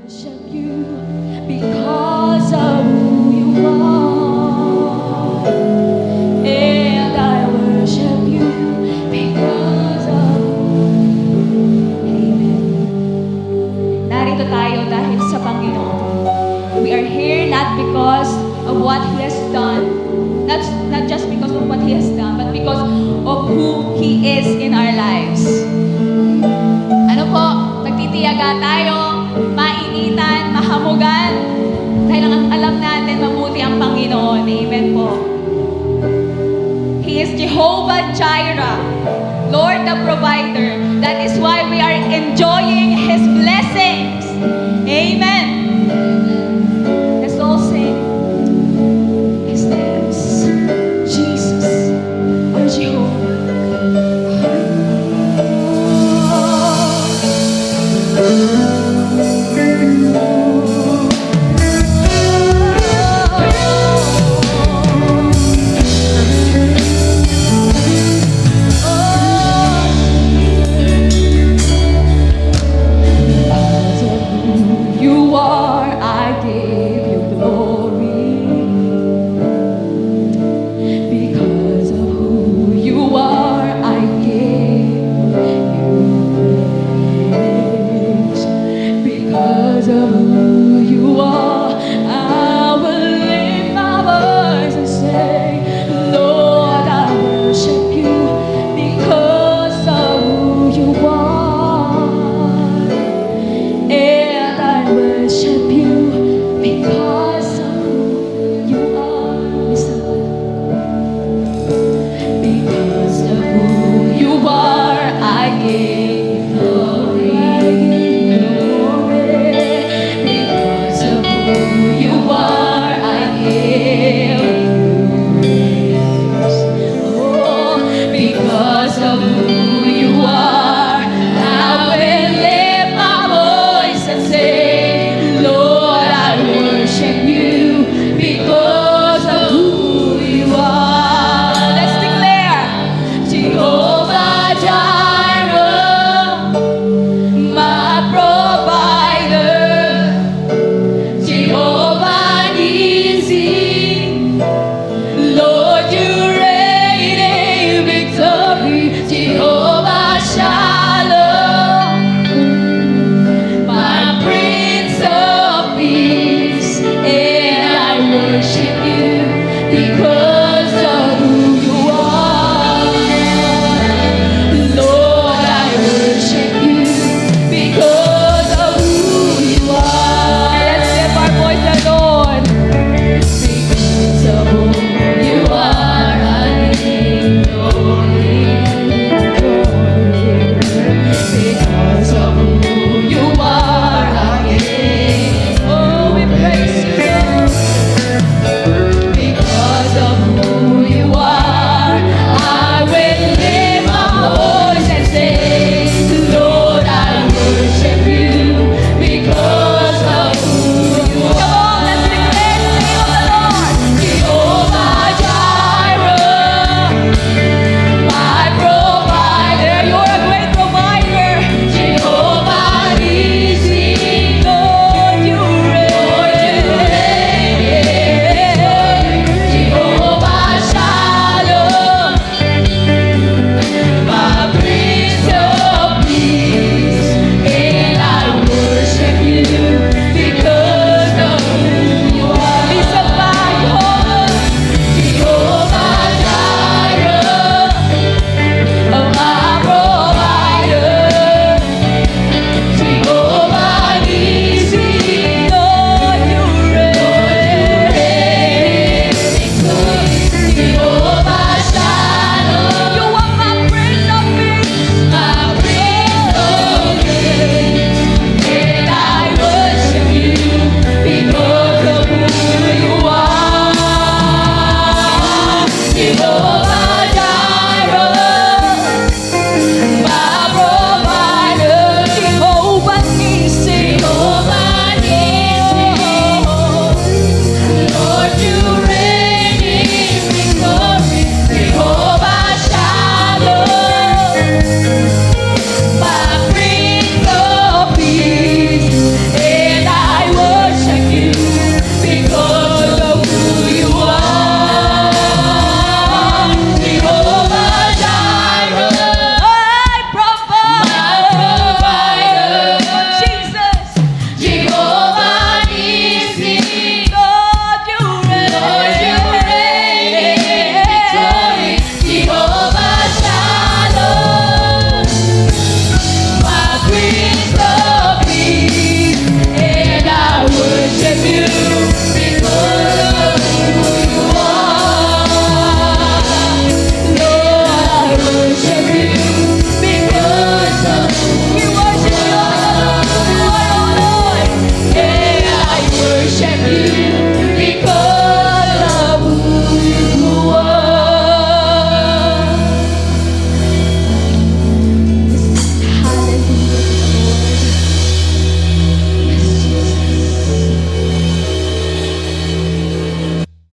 worship you because of who you are. And I worship you because of Amen. Narito tayo dahil sa Panginoon. We are here not because of what He has done. Not just because of what He has done, but because of who He is in our lives. Ano po, magtitiyaga tayo, mainitan, mahamugan, dahil ang alam natin mabuti ang Panginoon. Amen po. He is Jehovah Jireh, Lord the provider. That is why we are enjoying His blessings. Amen. Let's all sing. His name is Jesus, our Jehovah. You are, I give you glory. Because of who you are, I give you praise. Because of who you are, I will lift my voice and say, Lord, I worship you because of who you are. And I worship you because of who you are. Listen. Because of who you are, I give glory. Because of who you are, I give praise. Oh, because of who you are, I will lift my voice and say, Lord, I worship you because of who you are. Let's declare, Jehovah Jireh, my provider. Jehovah Nissi, Lord, you reign in victory. Jehovah Shalom, my Prince of Peace, and I worship you because